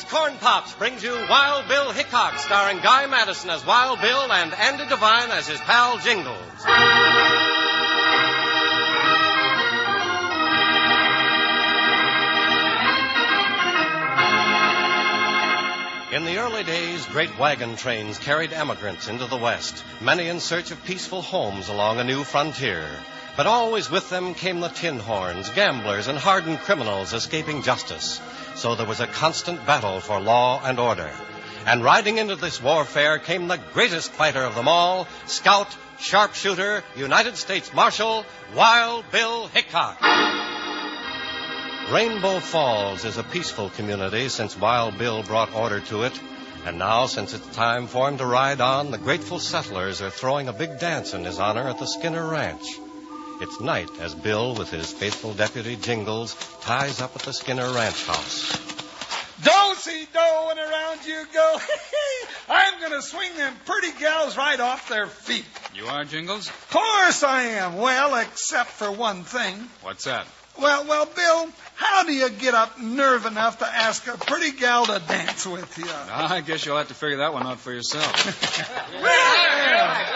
Corn Pops brings you Wild Bill Hickok, starring Guy Madison as Wild Bill and Andy Devine as his pal Jingles. In the early days, great wagon trains carried emigrants into the West, many in search of peaceful homes along a new frontier. But always with them came the tin horns, gamblers, and hardened criminals escaping justice. So there was a constant battle for law and order. And riding into this warfare came the greatest fighter of them all, scout, sharpshooter, United States Marshal, Wild Bill Hickok. Rainbow Falls is a peaceful community since Wild Bill brought order to it. And now, since it's time for him to ride on, the grateful settlers are throwing a big dance in his honor at the Skinner Ranch. It's night as Bill, with his faithful deputy Jingles, ties up at the Skinner Ranch house. Do-si-do and around you go. I'm going to swing them pretty gals right off their feet. You are, Jingles? Of course I am. Well, except for one thing. What's that? Well, Bill, how do you get up nerve enough to ask a pretty gal to dance with you? I guess you'll have to figure that one out for yourself.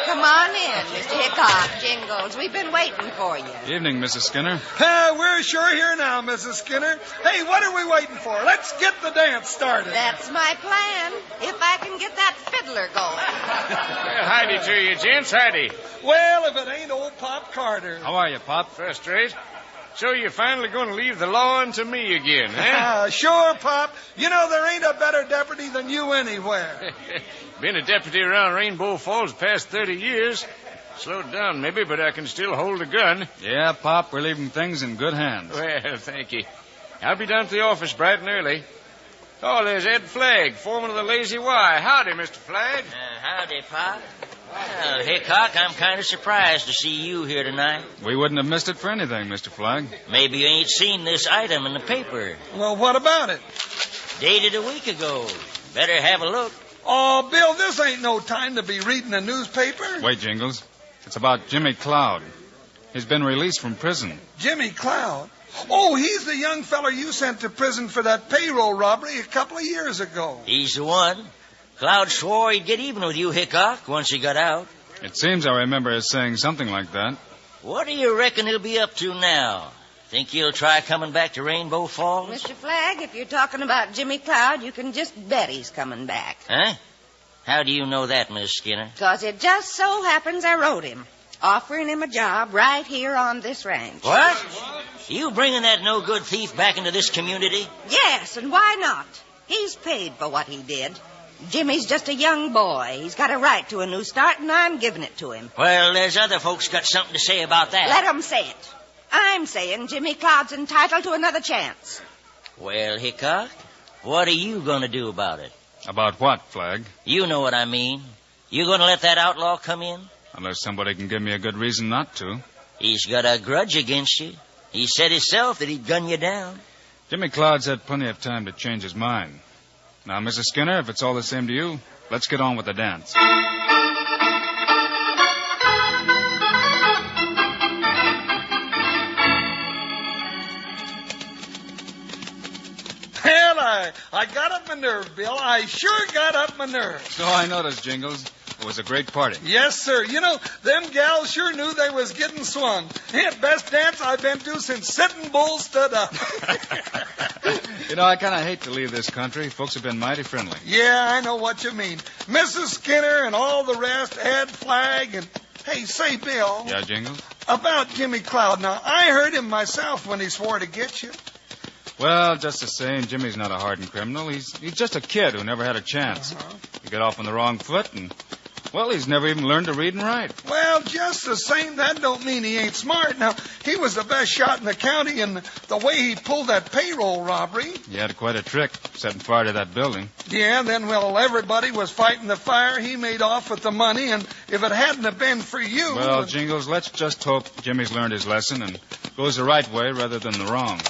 Come on in, Mr. Hickok, Jingles. We've been waiting for you. Evening, Mrs. Skinner. We're sure here now, Mrs. Skinner. Hey, what are we waiting for? Let's get the dance started. That's my plan, if I can get that fiddler going. Well, howdy to you, gents. Howdy. Well, if it ain't old Pop Carter. How are you, Pop? First rate. So you're finally going to leave the law unto me again, eh? Sure, Pop. You know, there ain't a better deputy than you anywhere. Been a deputy around Rainbow Falls the past 30 years. Slowed down, maybe, but I can still hold a gun. Yeah, Pop, we're leaving things in good hands. Well, thank you. I'll be down to the office bright and early. Oh, there's Ed Flagg, foreman of the Lazy Y. Howdy, Mr. Flagg. Howdy, Pop. Well, Hickok, I'm kind of surprised to see you here tonight. We wouldn't have missed it for anything, Mr. Flagg. Maybe you ain't seen this item in the paper. Well, what about it? Dated a week ago. Better have a look. Oh, Bill, this ain't no time to be reading a newspaper. Wait, Jingles. It's about Jimmy Cloud. He's been released from prison. Jimmy Cloud? Oh, he's the young feller you sent to prison for that payroll robbery a couple of years ago. He's the one. Cloud swore he'd get even with you, Hickok, once he got out. It seems I remember us saying something like that. What do you reckon he'll be up to now? Think he'll try coming back to Rainbow Falls? Mr. Flagg, if you're talking about Jimmy Cloud, you can just bet he's coming back. Huh? How do you know that, Miss Skinner? 'Cause it just so happens I wrote him, offering him a job right here on this ranch. What? You bringing that no-good thief back into this community? Yes, and why not? He's paid for what he did. Jimmy's just a young boy. He's got a right to a new start, and I'm giving it to him. Well, there's other folks got something to say about that. Let 'em say it. I'm saying Jimmy Cloud's entitled to another chance. Well, Hickok, what are you going to do about it? About what, Flagg? You know what I mean. You going to let that outlaw come in? Unless somebody can give me a good reason not to. He's got a grudge against you. He said himself that he'd gun you down. Jimmy Cloud's had plenty of time to change his mind. Now, Mrs. Skinner, if it's all the same to you, let's get on with the dance. Well, I got up my nerve, Bill. I sure got up my nerve. So I noticed, Jingles. It was a great party. Yes, sir. You know, them gals sure knew they was getting swung. Best dance I've been to since Sitting Bull stood up. You know, I kind of hate to leave this country. Folks have been mighty friendly. Yeah, I know what you mean. Mrs. Skinner and all the rest, Ed Flagg, and... Hey, say, Bill. Yeah, Jingles? About Jimmy Cloud. Now, I heard him myself when he swore to get you. Well, just the same, Jimmy's not a hardened criminal. He's just a kid who never had a chance. He got off on the wrong foot, and, well, he's never even learned to read and write. Well, just the same, that don't mean he ain't smart. Now, he was the best shot in the county, and the way he pulled that payroll robbery... He had quite a trick, setting fire to that building. Yeah, then, well, everybody was fighting the fire. He made off with the money, and if it hadn't have been for you... Well, Jingles, let's just hope Jimmy's learned his lesson and goes the right way rather than the wrong.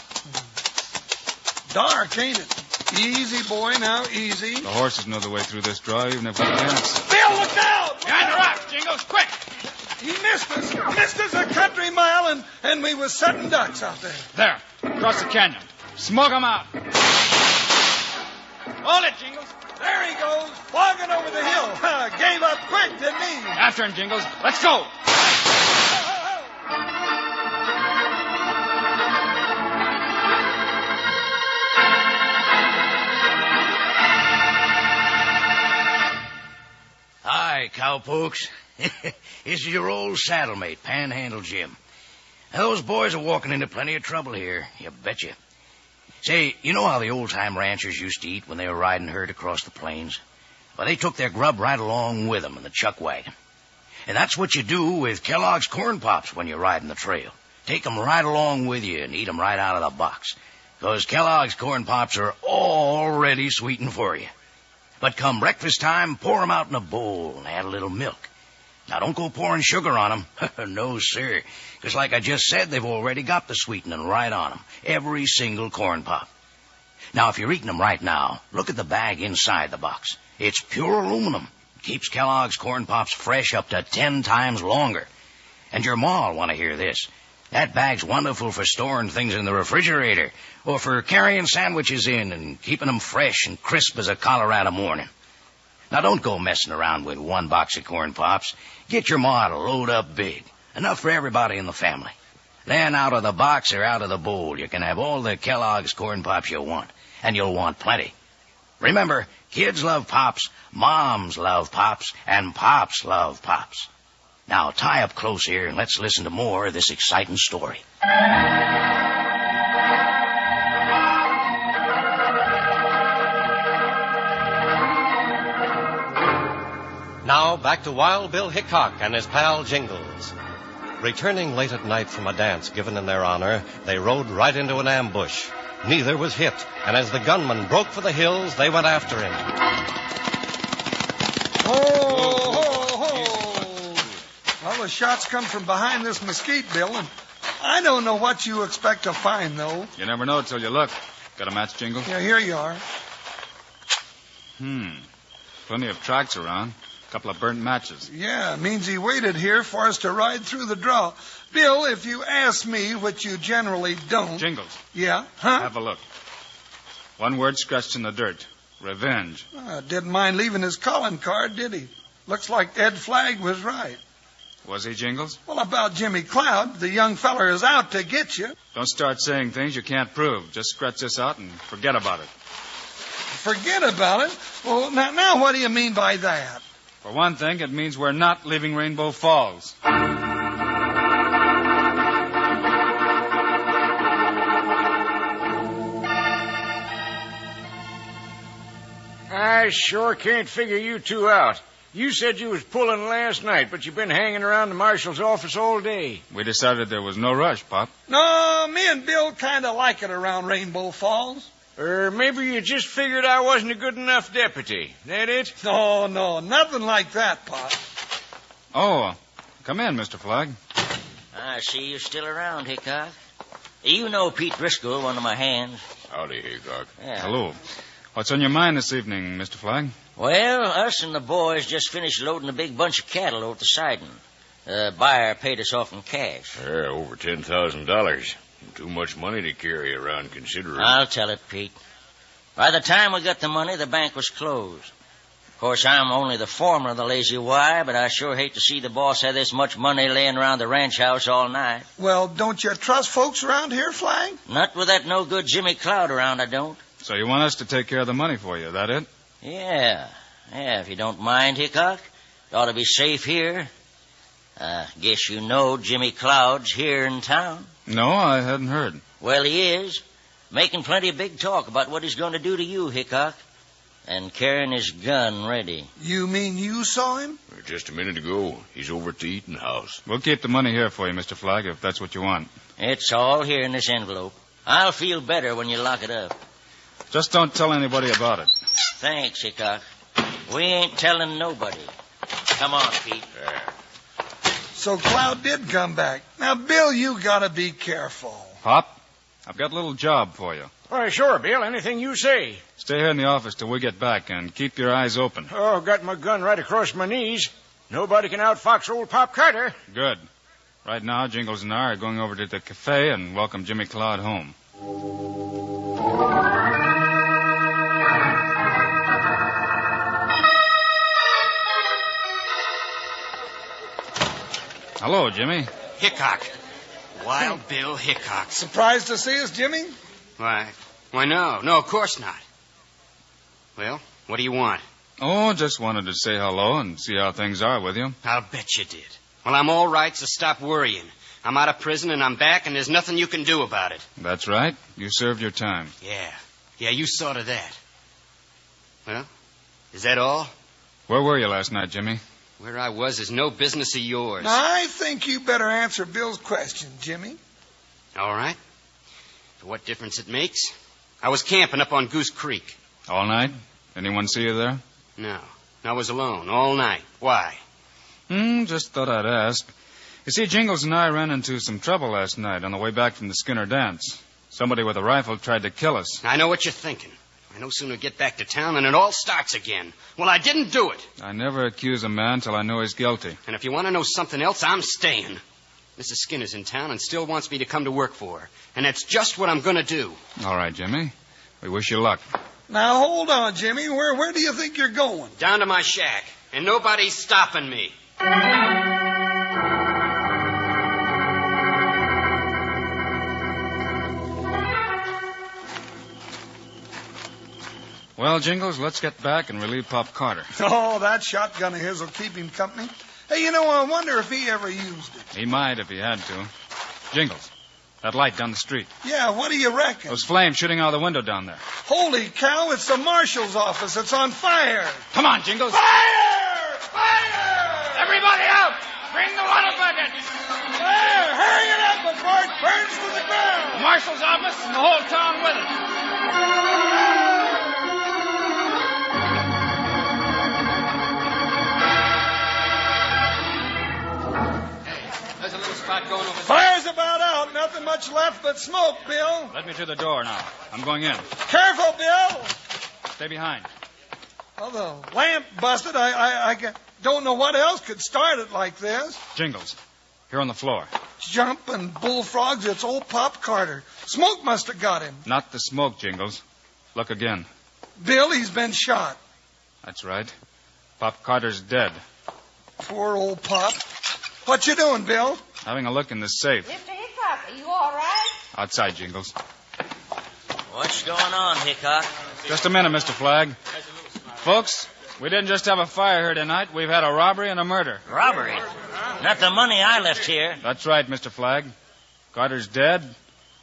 Dark, ain't it? Easy, boy, now, easy. The horses know the way through this draw, even if we can't. Bill, look out! Behind the rocks, Jingles, quick! He missed us. Missed us a country mile, and we was setting ducks out there. There, across the canyon. Smoke 'em out. Hold it, Jingles. There he goes, flogging over the hill. Gave up quick, didn't he? After him, Jingles. Let's go. Hi, cowpokes. This is your old saddlemate, Panhandle Jim. Those boys are walking into plenty of trouble here, you betcha. Say, you know how the old-time ranchers used to eat when they were riding herd across the plains? Well, they took their grub right along with them in the chuck wagon. And that's what you do with Kellogg's Corn Pops when you're riding the trail. Take 'em right along with you and eat 'em right out of the box. 'Cause Kellogg's Corn Pops are already sweetened for you. But come breakfast time, pour 'em out in a bowl and add a little milk. Now, don't go pouring sugar on 'em. No, sir. 'Cause like I just said, they've already got the sweetening right on 'em. Every single corn pop. Now, if you're eating 'em right now, look at the bag inside the box. It's pure aluminum. It keeps Kellogg's Corn Pops fresh up to 10 times longer. And your ma'll want to hear this. That bag's wonderful for storing things in the refrigerator or for carrying sandwiches in and keeping 'em fresh and crisp as a Colorado morning. Now, don't go messing around with one box of Corn Pops. Get your ma to load up big. Enough for everybody in the family. Then out of the box or out of the bowl, you can have all the Kellogg's Corn Pops you want. And you'll want plenty. Remember, kids love Pops, moms love Pops, and Pops love Pops. Now, tie up close here and let's listen to more of this exciting story. Now back to Wild Bill Hickok and his pal Jingles. Returning late at night from a dance given in their honor, they rode right into an ambush. Neither was hit, and as the gunman broke for the hills, they went after him. Well, the shots come from behind this mesquite, Bill, and I don't know what you expect to find, though. You never know till you look. Got a match, Jingles? Yeah, here you are. Plenty of tracks around. Couple of burnt matches. Yeah, means he waited here for us to ride through the draw. Bill, if you ask me, which you generally don't... Jingles. Yeah? Huh? Have a look. One word scratched in the dirt. Revenge. Didn't mind leaving his calling card, did he? Looks like Ed Flagg was right. Was he, Jingles? Well, about Jimmy Cloud, the young feller is out to get you. Don't start saying things you can't prove. Just scratch this out and forget about it. Forget about it? Well, now what do you mean by that? For one thing, it means we're not leaving Rainbow Falls. I sure can't figure you two out. You said you was pulling last night, but you've been hanging around the marshal's office all day. We decided there was no rush, Pop. No, me and Bill kind of like it around Rainbow Falls. Or maybe you just figured I wasn't a good enough deputy. That it? No, nothing like that, Pop. Oh, come in, Mr. Flagg. I see you're still around, Hickok. You know Pete Driscoll, one of my hands. Howdy, Hickok. Yeah. Hello. What's on your mind this evening, Mr. Flagg? Well, us and the boys just finished loading a big bunch of cattle over the siding. The buyer paid us off in cash. Yeah, over $10,000. Too much money to carry around, considering. I'll tell it, Pete. By the time we got the money, the bank was closed. Of course, I'm only the foreman of the Lazy Y, but I sure hate to see the boss have this much money laying around the ranch house all night. Well, don't you trust folks around here, Flagg? Not with that no-good Jimmy Cloud around, I don't. So you want us to take care of the money for you, that it? Yeah, if you don't mind, Hickok. You ought to be safe here. Guess you know Jimmy Cloud's here in town. No, I hadn't heard. Well, he is. Making plenty of big talk about what he's going to do to you, Hickok. And carrying his gun ready. You mean you saw him? Just a minute ago. He's over at the eating house. We'll keep the money here for you, Mr. Flagg, if that's what you want. It's all here in this envelope. I'll feel better when you lock it up. Just don't tell anybody about it. Thanks, Hickok. We ain't telling nobody. Come on, Pete. So Cloud did come back. Now, Bill, you gotta be careful. Pop, I've got a little job for you. Why, sure, Bill. Anything you say. Stay here in the office till we get back and keep your eyes open. Oh, got my gun right across my knees. Nobody can outfox old Pop Carter. Good. Right now, Jingles and I are going over to the cafe and welcome Jimmy Cloud home. Hello, Jimmy. Hickok. Wild Bill Hickok. Surprised to see us, Jimmy? Why, no. No, of course not. Well, what do you want? Oh, just wanted to say hello and see how things are with you. I'll bet you did. Well, I'm all right, so stop worrying. I'm out of prison and I'm back, and there's nothing you can do about it. That's right. You served your time. Yeah, you saw to that. Well, is that all? Where were you last night, Jimmy? Where I was is no business of yours. Now, I think you better answer Bill's question, Jimmy. All right. For what difference it makes? I was camping up on Goose Creek. All night? Anyone see you there? No, I was alone all night. Why? Just thought I'd ask. You see, Jingles and I ran into some trouble last night on the way back from the Skinner dance. Somebody with a rifle tried to kill us. I know what you're thinking. I no sooner get back to town than it all starts again. Well, I didn't do it. I never accuse a man till I know he's guilty. And if you want to know something else, I'm staying. Mrs. Skinner's in town and still wants me to come to work for her. And that's just what I'm going to do. All right, Jimmy. We wish you luck. Now, hold on, Jimmy. Where do you think you're going? Down to my shack. And nobody's stopping me. Well, Jingles, let's get back and relieve Pop Carter. Oh, that shotgun of his will keep him company. Hey, I wonder if he ever used it. He might if he had to. Jingles, that light down the street. Yeah, what do you reckon? Those flames shooting out of the window down there. Holy cow, it's the marshal's office. It's on fire. Come on, Jingles. Fire! Fire! Everybody out! Bring the water bucket! There, hurry it up before it burns to the ground. The marshal's office and the whole town with it. There's a little spot going over there. Fire's about out. Nothing much left but smoke, Bill. Let me to the door now. I'm going in. Careful, Bill. Stay behind. Oh, the lamp busted. I don't know what else could start it like this. Jingles, here on the floor. Jumping bullfrogs, it's old Pop Carter. Smoke must have got him. Not the smoke, Jingles. Look again. Bill, he's been shot. That's right. Pop Carter's dead. Poor old Pop. What you doing, Bill? Having a look in the safe. Mr. Hickok, are you all right? Outside, Jingles. What's going on, Hickok? Just a minute, Mr. Flagg. Folks, we didn't just have a fire here tonight. We've had a robbery and a murder. Robbery? Not the money I left here. That's right, Mr. Flagg. Carter's dead,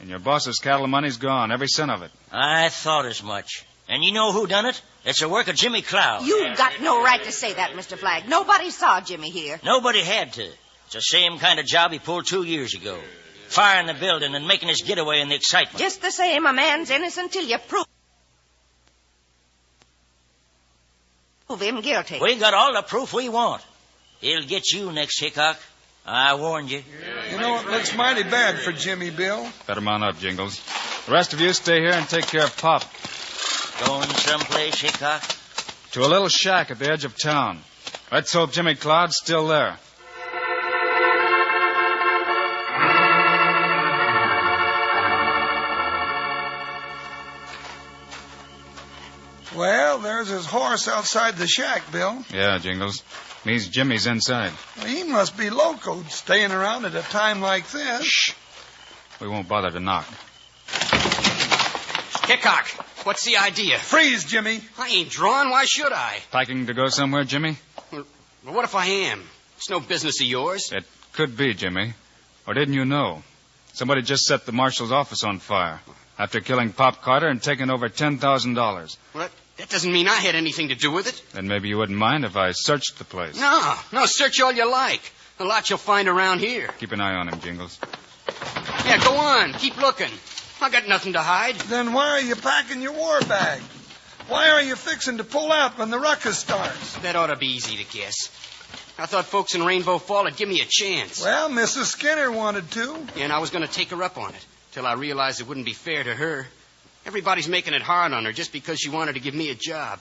and your boss's cattle money's gone, every cent of it. I thought as much. And you know who done it? It's the work of Jimmy Cloud. You've got no right to say that, Mr. Flagg. Nobody saw Jimmy here. Nobody had to. It's the same kind of job he pulled 2 years ago. Firing the building and making his getaway in the excitement. Just the same, a man's innocent till you prove him guilty. We got all the proof we want. He'll get you next, Hickok. I warned you. It looks mighty bad for Jimmy, Bill. Better mount up, Jingles. The rest of you stay here and take care of Pop. Going someplace, Hickok? To a little shack at the edge of town. Let's hope Jimmy Cloud's still there. Well, there's his horse outside the shack, Bill. Yeah, Jingles. Means Jimmy's inside. Well, he must be locoed, staying around at a time like this. Shh. We won't bother to knock. Hickok, what's the idea? Freeze, Jimmy. I ain't drawn. Why should I? Packing to go somewhere, Jimmy? Well, what if I am? It's no business of yours. It could be, Jimmy. Or didn't you know? Somebody just set the marshal's office on fire after killing Pop Carter and taking over $10,000. Well, that doesn't mean I had anything to do with it. Then maybe you wouldn't mind if I searched the place. No, search all you like. A lot you'll find around here. Keep an eye on him, Jingles. Yeah, go on. Keep looking. I got nothing to hide. Then why are you packing your war bag? Why are you fixing to pull out when the ruckus starts? That ought to be easy to guess. I thought folks in Rainbow Fall would give me a chance. Well, Mrs. Skinner wanted to. And I was going to take her up on it, till I realized it wouldn't be fair to her. Everybody's making it hard on her just because she wanted to give me a job.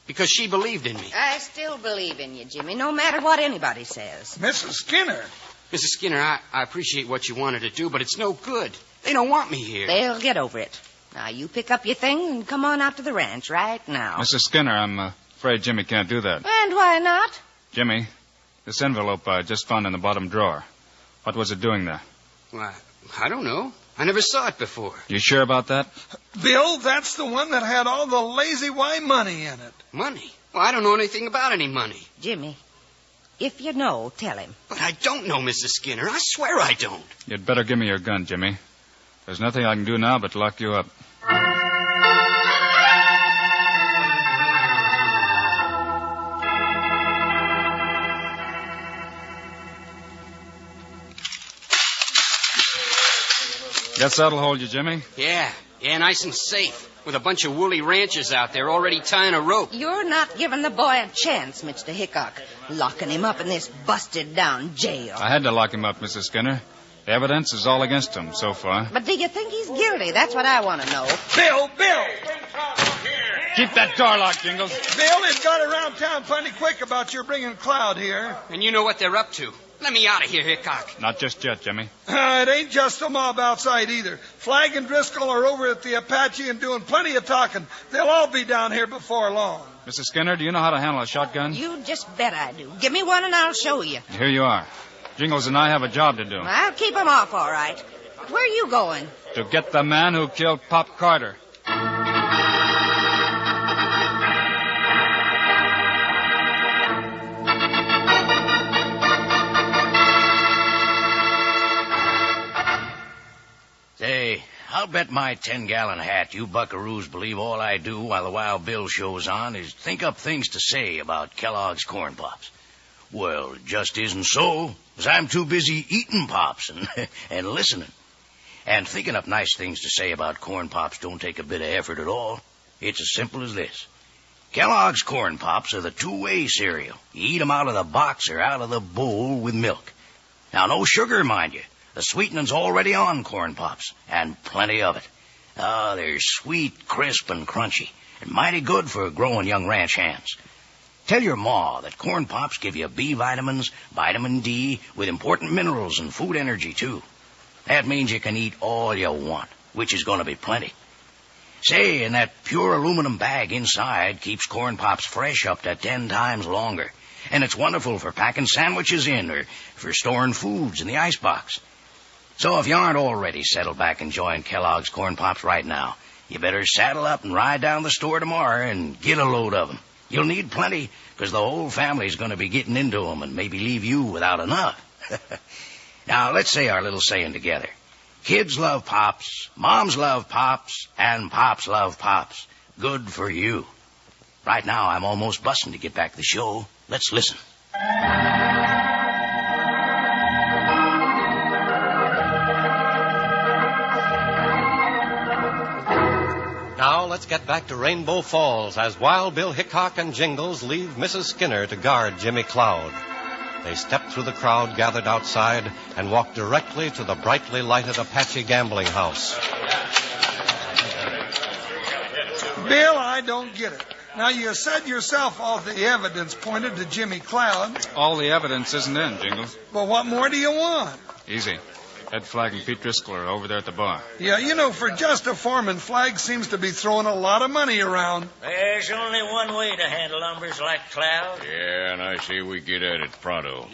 Because she believed in me. I still believe in you, Jimmy, no matter what anybody says. Mrs. Skinner? Mrs. Skinner, I appreciate what you wanted to do, but it's no good. They don't want me here. They'll get over it. Now, you pick up your thing and come on out to the ranch right now. Mrs. Skinner, I'm afraid Jimmy can't do that. And why not? Jimmy, this envelope I just found in the bottom drawer. What was it doing there? Why, I don't know. I never saw it before. You sure about that? Bill, that's the one that had all the Lazy Y money in it. Money? Well, I don't know anything about any money. Jimmy, if you know, tell him. But I don't know, Mrs. Skinner. I swear I don't. You'd better give me your gun, Jimmy. There's nothing I can do now but lock you up. Guess that'll hold you, Jimmy. Yeah, nice and safe. With a bunch of woolly ranchers out there already tying a rope. You're not giving the boy a chance, Mr. Hickok. Locking him up in this busted-down jail. I had to lock him up, Mrs. Skinner. The evidence is all against him so far. But do you think he's guilty? That's what I want to know. Bill! Keep that door locked, Jingles. Bill, it got around town plenty quick about your bringing Cloud here. And you know what they're up to. Let me out of here, Hickok. Not just yet, Jimmy. It ain't just the mob outside either. Flag and Driscoll are over at the Apache and doing plenty of talking. They'll all be down here before long. Mrs. Skinner, do you know how to handle a shotgun? You just bet I do. Give me one and I'll show you. Here you are. Jingles and I have a job to do. I'll keep him off, all right. Where are you going? To get the man who killed Pop Carter. Say, I'll bet my 10-gallon hat you buckaroos believe all I do while the Wild Bill show's on is think up things to say about Kellogg's Corn Pops. Well, it just isn't so, 'cause I'm too busy eating Pops and listening. And thinking up nice things to say about Corn Pops don't take a bit of effort at all. It's as simple as this. Kellogg's Corn Pops are the two-way cereal. You eat 'em out of the box or out of the bowl with milk. Now, no sugar, mind you. The sweetening's already on Corn Pops, and plenty of it. They're sweet, crisp, and crunchy, and mighty good for growing young ranch hands. Tell your ma that Corn Pops give you B vitamins, vitamin D, with important minerals and food energy, too. That means you can eat all you want, which is going to be plenty. Say, and that pure aluminum bag inside keeps Corn Pops fresh up to 10 times longer, and it's wonderful for packing sandwiches in or for storing foods in the icebox. So if you aren't already settled back enjoying Kellogg's Corn Pops right now, you better saddle up and ride down the store tomorrow and get a load of them. You'll need plenty, because the whole family's going to be getting into them and maybe leave you without enough. Now, let's say our little saying together. Kids love Pops, moms love Pops, and Pops love Pops. Good for you. Right now, I'm almost busting to get back to the show. Let's listen. Now let's get back to Rainbow Falls as Wild Bill Hickok and Jingles leave Mrs. Skinner to guard Jimmy Cloud. They step through the crowd gathered outside and walk directly to the brightly lighted Apache gambling house. Bill, I don't get it. Now, you said yourself all the evidence pointed to Jimmy Cloud. All the evidence isn't in, Jingles. Well, what more do you want? Easy. Ed Flagg and Pete Driscoll are over there at the bar. Yeah, you know, for just a foreman, Flagg seems to be throwing a lot of money around. There's only one way to handle numbers like Cloud. Yeah, and I say we get at it pronto.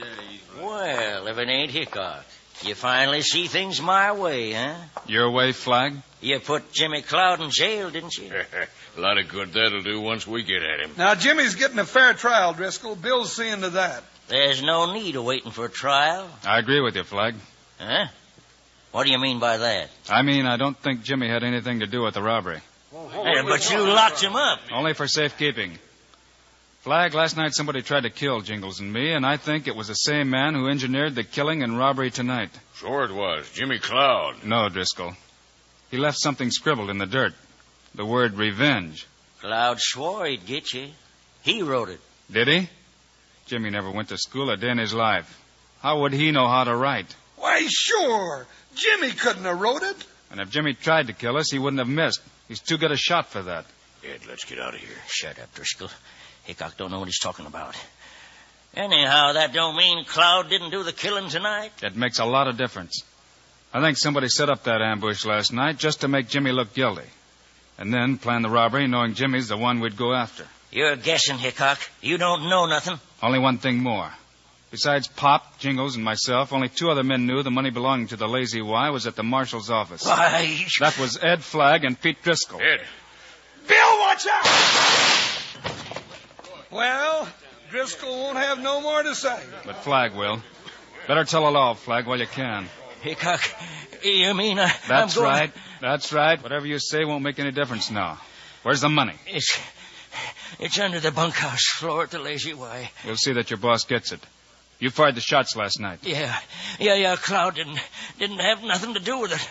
Well, if it ain't Hickok, you finally see things my way, huh? Your way, Flagg? You put Jimmy Cloud in jail, didn't you? A lot of good that'll do once we get at him. Now, Jimmy's getting a fair trial, Driscoll. Bill's seeing to that. There's no need of waiting for a trial. I agree with you, Flagg. Huh? What do you mean by that? I mean, I don't think Jimmy had anything to do with the robbery. Yeah, but you locked him up. Only for safekeeping. Flagg, last night somebody tried to kill Jingles and me, and I think it was the same man who engineered the killing and robbery tonight. Sure it was. Jimmy Cloud. No, Driscoll. He left something scribbled in the dirt. The word revenge. Cloud swore he'd get you. He wrote it. Did he? Jimmy never went to school a day in his life. How would he know how to write? Why, sure. Jimmy couldn't have wrote it. And if Jimmy tried to kill us, he wouldn't have missed. He's too good a shot for that. Ed, let's get out of here. Shut up, Driscoll. Hickok don't know what he's talking about. Anyhow, that don't mean Cloud didn't do the killing tonight. It makes a lot of difference. I think somebody set up that ambush last night just to make Jimmy look guilty. And then plan the robbery knowing Jimmy's the one we'd go after. You're guessing, Hickok. You don't know nothing. Only one thing more. Besides Pop, Jingles, and myself, only 2 other men knew the money belonging to the Lazy Y was at the marshal's office. Why? That was Ed Flagg and Pete Driscoll. Ed. Bill, watch out! Well, Driscoll won't have no more to say. But Flagg will. Better tell it all, Flagg, while you can. Hickok, you mean That's I'm going... right. That's right. Whatever you say won't make any difference now. Where's the money? It's under the bunkhouse floor at the Lazy Y. We'll see that your boss gets it. You fired the shots last night. Yeah. Cloud didn't have nothing to do with it.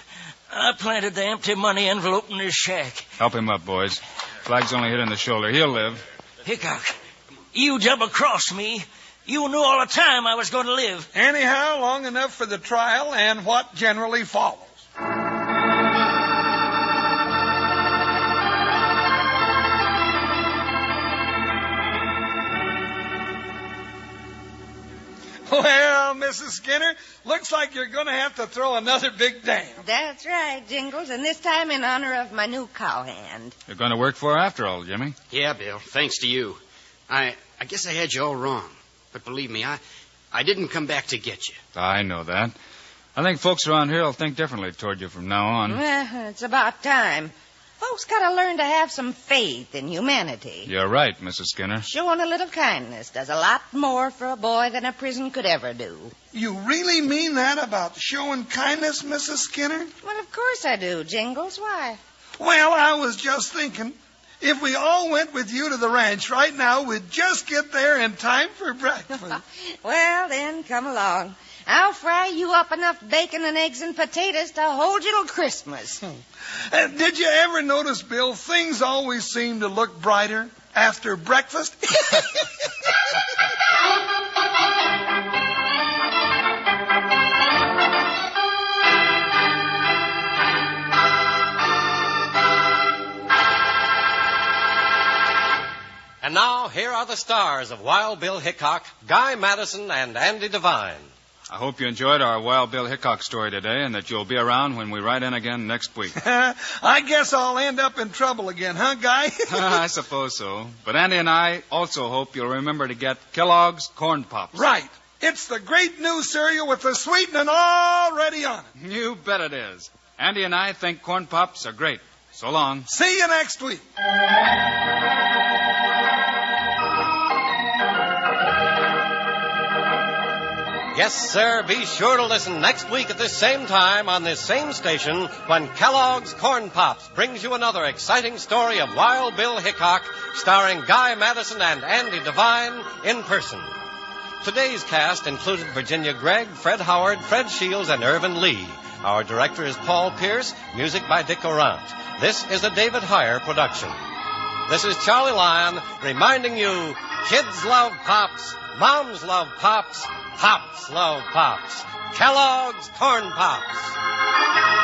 I planted the empty money envelope in his shack. Help him up, boys. Flagg's only hit in the shoulder. He'll live. Hickok, you double-crossed me. You knew all the time I was going to live. Anyhow, long enough for the trial and what generally follows. Well, Mrs. Skinner, looks like you're going to have to throw another big dam. That's right, Jingles, and this time in honor of my new cowhand. You're going to work for her after all, Jimmy. Yeah, Bill, thanks to you. I guess I had you all wrong. But believe me, I didn't come back to get you. I know that. I think folks around here will think differently toward you from now on. Well, it's about time. Folks got to learn to have some faith in humanity. You're right, Mrs. Skinner. Showing a little kindness does a lot more for a boy than a prison could ever do. You really mean that about showing kindness, Mrs. Skinner? Well, of course I do, Jingles. Why? Well, I was just thinking, if we all went with you to the ranch right now, we'd just get there in time for breakfast. Well, then, come along. I'll fry you up enough bacon and eggs and potatoes to hold you till Christmas. Did you ever notice, Bill, things always seem to look brighter after breakfast? And now, here are the stars of Wild Bill Hickok, Guy Madison, and Andy Devine. I hope you enjoyed our Wild Bill Hickok story today and that you'll be around when we write in again next week. I guess I'll end up in trouble again, huh, Guy? I suppose so. But Andy and I also hope you'll remember to get Kellogg's Corn Pops. Right. It's the great new cereal with the sweetening already on it. You bet it is. Andy and I think Corn Pops are great. So long. See you next week. Yes, sir, be sure to listen next week at this same time on this same station when Kellogg's Corn Pops brings you another exciting story of Wild Bill Hickok, starring Guy Madison and Andy Devine in person. Today's cast included Virginia Gregg, Fred Howard, Fred Shields, and Irvin Lee. Our director is Paul Pierce, music by Dick Orant. This is a David Heyer production. This is Charlie Lyon reminding you, kids love Pops, moms love Pops, Pops love Pops. Kellogg's Corn Pops.